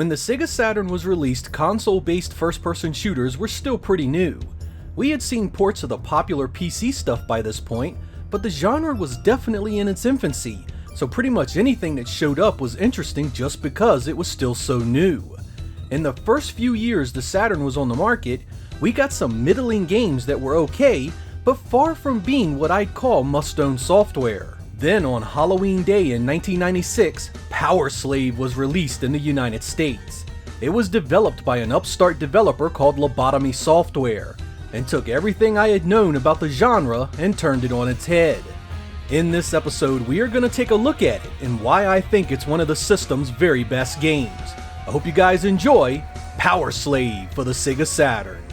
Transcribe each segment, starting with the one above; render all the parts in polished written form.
When the Sega Saturn was released, console-based first-person shooters were still pretty new. We had seen ports of the popular PC stuff by this point, but the genre was definitely in its infancy, so pretty much anything that showed up was interesting just because it was still so new. In the first few years the Saturn was on the market, we got some middling games that were okay, but far from being what I'd call must-own software. Then on Halloween Day in 1996, Powerslave was released in the United States. It was developed by an upstart developer called Lobotomy Software, and took everything I had known about the genre and turned it on its head. In this episode, we are going to take a look at it and why I think it's one of the system's very best games. I hope you guys enjoy Powerslave for the Sega Saturn.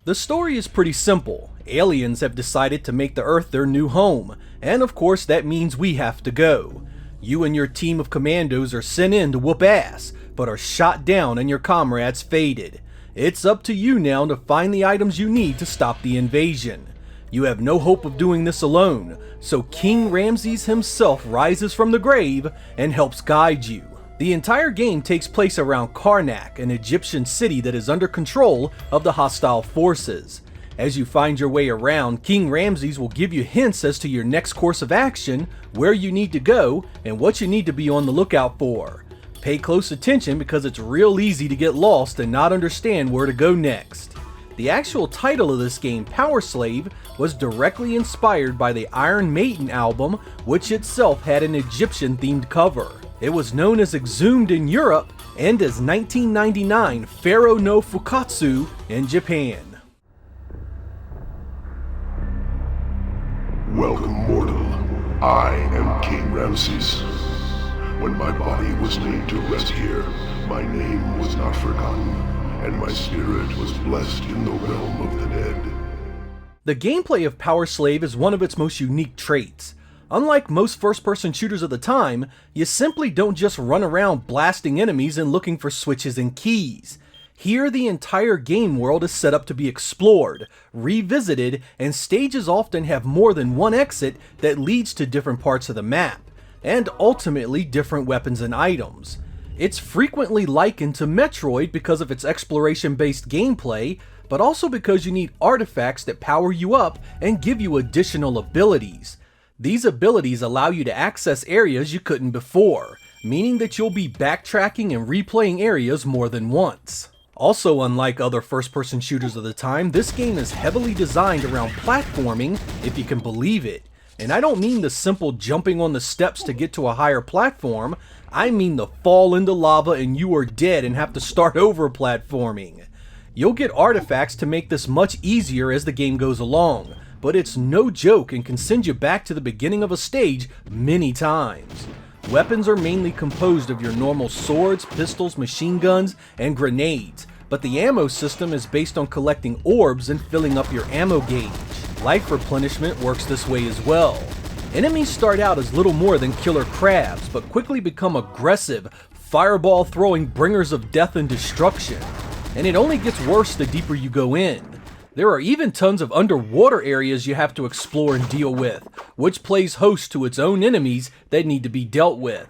The story is pretty simple. Aliens have decided to make the Earth their new home, and of course that means we have to go. You and your team of commandos are sent in to whoop ass, but are shot down and your comrades faded. It's up to you now to find the items you need to stop the invasion. You have no hope of doing this alone, so King Ramses himself rises from the grave and helps guide you. The entire game takes place around Karnak, an Egyptian city that is under control of the hostile forces. As you find your way around, King Ramses will give you hints as to your next course of action, where you need to go, and what you need to be on the lookout for. Pay close attention because it's real easy to get lost and not understand where to go next. The actual title of this game, Powerslave, was directly inspired by the Iron Maiden album, which itself had an Egyptian-themed cover. It was known as Exhumed in Europe and as 1999 Pharaoh no Fukatsu in Japan. Welcome, mortal. I am King Ramses. When my body was laid to rest here, my name was not forgotten, and my spirit was blessed in the realm of the dead. The gameplay of Powerslave is one of its most unique traits. Unlike most first-person shooters of the time, you simply don't just run around blasting enemies and looking for switches and keys. Here, the entire game world is set up to be explored, revisited, and stages often have more than one exit that leads to different parts of the map, and ultimately different weapons and items. It's frequently likened to Metroid because of its exploration-based gameplay, but also because you need artifacts that power you up and give you additional abilities. These abilities allow you to access areas you couldn't before, meaning that you'll be backtracking and replaying areas more than once. Also, unlike other first-person shooters of the time, this game is heavily designed around platforming, if you can believe it. And I don't mean the simple jumping on the steps to get to a higher platform, I mean the fall into lava and you are dead and have to start over platforming. You'll get artifacts to make this much easier as the game goes along, but it's no joke and can send you back to the beginning of a stage many times. Weapons are mainly composed of your normal swords, pistols, machine guns, and grenades, but the ammo system is based on collecting orbs and filling up your ammo gauge. Life replenishment works this way as well. Enemies start out as little more than killer crabs, but quickly become aggressive, fireball-throwing bringers of death and destruction. And it only gets worse the deeper you go in. There are even tons of underwater areas you have to explore and deal with, which plays host to its own enemies that need to be dealt with.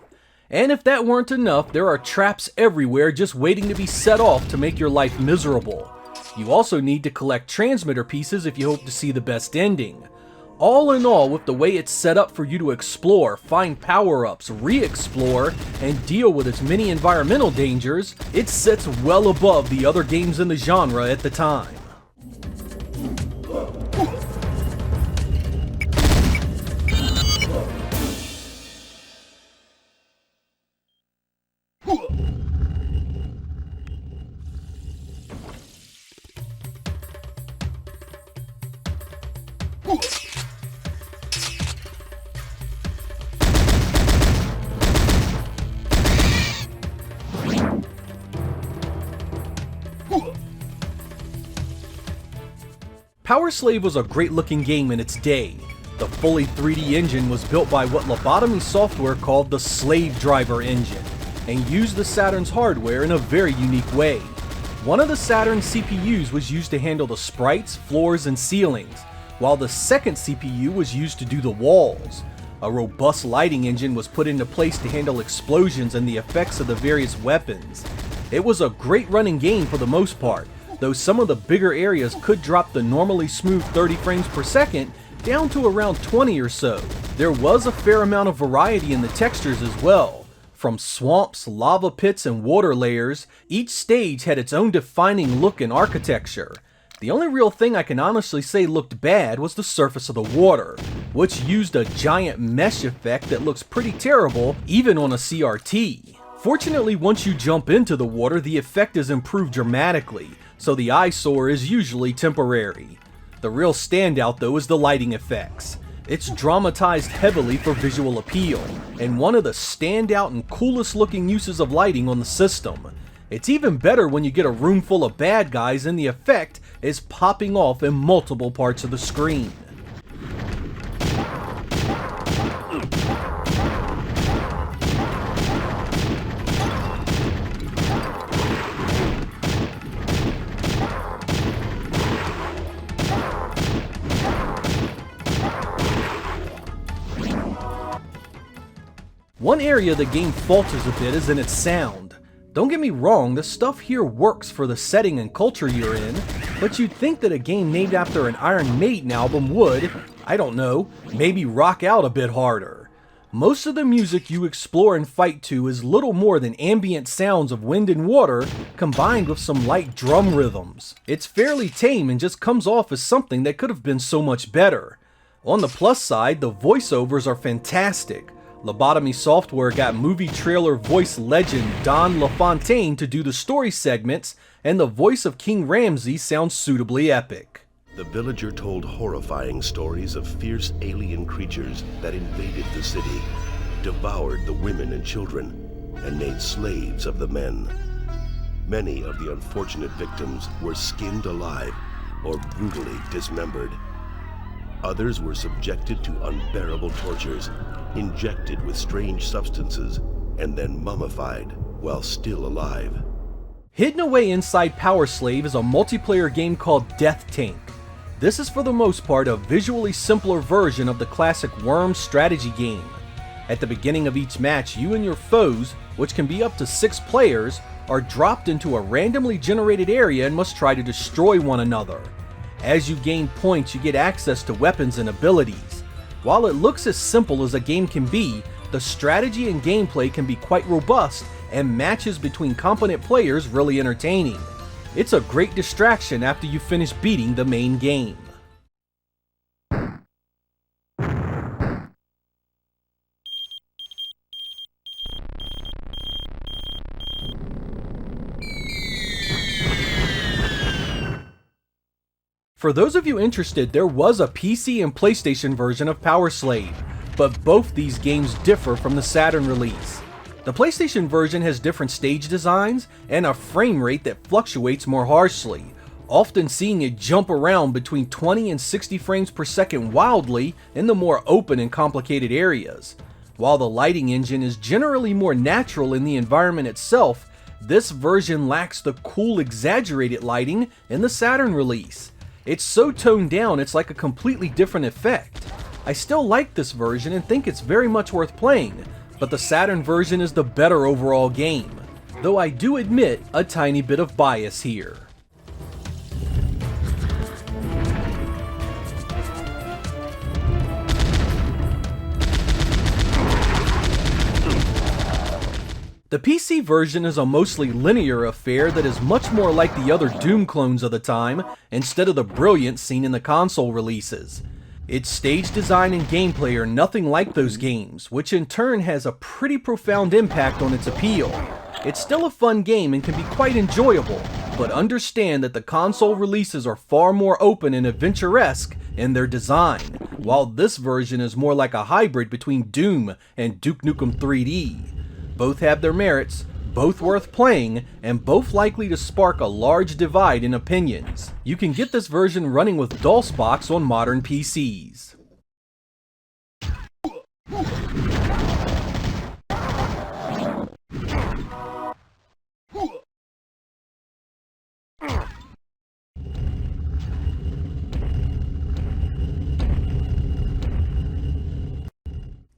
And if that weren't enough, there are traps everywhere just waiting to be set off to make your life miserable. You also need to collect transmitter pieces if you hope to see the best ending. All in all, with the way it's set up for you to explore, find power-ups, re-explore, and deal with its many environmental dangers, it sits well above the other games in the genre at the time. Powerslave was a great looking game in its day. The fully 3D engine was built by what Lobotomy Software called the Slave Driver engine, and used the Saturn's hardware in a very unique way. One of the Saturn CPUs was used to handle the sprites, floors, and ceilings, while the second CPU was used to do the walls. A robust lighting engine was put into place to handle explosions and the effects of the various weapons. It was a great running game for the most part, though some of the bigger areas could drop the normally smooth 30 frames per second down to around 20 or so. There was a fair amount of variety in the textures as well. From swamps, lava pits, and water layers, each stage had its own defining look and architecture. The only real thing I can honestly say looked bad was the surface of the water, which used a giant mesh effect that looks pretty terrible even on a CRT. Fortunately, once you jump into the water, the effect is improved dramatically, so the eyesore is usually temporary. The real standout though is the lighting effects. It's dramatized heavily for visual appeal, and one of the standout and coolest looking uses of lighting on the system. It's even better when you get a room full of bad guys and the effect is popping off in multiple parts of the screen. One area the game falters a bit is in its sound. Don't get me wrong, the stuff here works for the setting and culture you're in, but you'd think that a game named after an Iron Maiden album would, I don't know, maybe rock out a bit harder. Most of the music you explore and fight to is little more than ambient sounds of wind and water combined with some light drum rhythms. It's fairly tame and just comes off as something that could have been so much better. On the plus side, the voiceovers are fantastic. Lobotomy Software got movie trailer voice legend Don LaFontaine to do the story segments, and the voice of King Ramses sounds suitably epic. The villager told horrifying stories of fierce alien creatures that invaded the city, devoured the women and children, and made slaves of the men. Many of the unfortunate victims were skinned alive or brutally dismembered. Others were subjected to unbearable tortures, injected with strange substances, and then mummified while still alive. Hidden away inside Powerslave is a multiplayer game called Death Tank. This is for the most part a visually simpler version of the classic Worms strategy game. At the beginning of each match, you and your foes, which can be up to 6 players, are dropped into a randomly generated area and must try to destroy one another. As you gain points, you get access to weapons and abilities. While it looks as simple as a game can be, the strategy and gameplay can be quite robust, and matches between competent players really entertaining. It's a great distraction after you finish beating the main game. For those of you interested, there was a PC and PlayStation version of Powerslave, but both these games differ from the Saturn release. The PlayStation version has different stage designs and a frame rate that fluctuates more harshly, often seeing it jump around between 20 and 60 frames per second wildly in the more open and complicated areas. While the lighting engine is generally more natural in the environment itself, this version lacks the cool, exaggerated lighting in the Saturn release. It's so toned down it's like a completely different effect. I still like this version and think it's very much worth playing, but the Saturn version is the better overall game, though I do admit a tiny bit of bias here. The PC version is a mostly linear affair that is much more like the other Doom clones of the time, instead of the brilliance seen in the console releases. Its stage design and gameplay are nothing like those games, which in turn has a pretty profound impact on its appeal. It's still a fun game and can be quite enjoyable, but understand that the console releases are far more open and adventuresque in their design, while this version is more like a hybrid between Doom and Duke Nukem 3D. Both have their merits, both worth playing, and both likely to spark a large divide in opinions. You can get this version running with DOSBOX on modern PCs.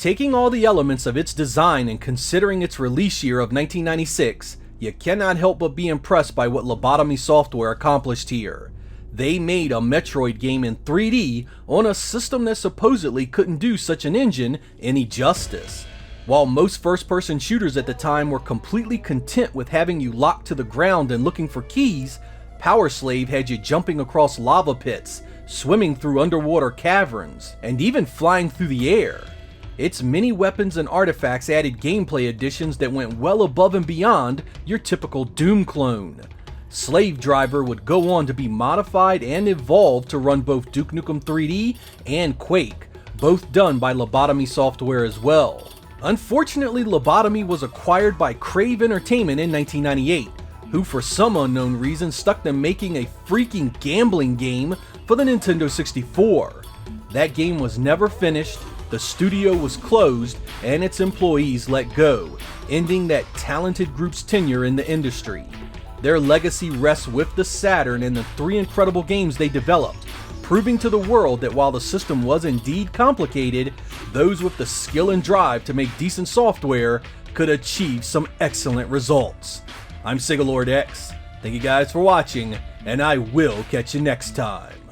Taking all the elements of its design and considering its release year of 1996, you cannot help but be impressed by what Lobotomy Software accomplished here. They made a Metroid game in 3D on a system that supposedly couldn't do such an engine any justice. While most first-person shooters at the time were completely content with having you locked to the ground and looking for keys, Powerslave had you jumping across lava pits, swimming through underwater caverns, and even flying through the air. Its many weapons and artifacts added gameplay additions that went well above and beyond your typical Doom clone. Slave Driver would go on to be modified and evolved to run both Duke Nukem 3D and Quake, both done by Lobotomy Software as well. Unfortunately, Lobotomy was acquired by Crave Entertainment in 1998, who for some unknown reason stuck them making a freaking gambling game for the Nintendo 64. That game was never finished, the studio was closed, and its employees let go, ending that talented group's tenure in the industry. Their legacy rests with the Saturn and the 3 incredible games they developed, proving to the world that while the system was indeed complicated, those with the skill and drive to make decent software could achieve some excellent results. I'm Sega Lord X, thank you guys for watching, and I will catch you next time.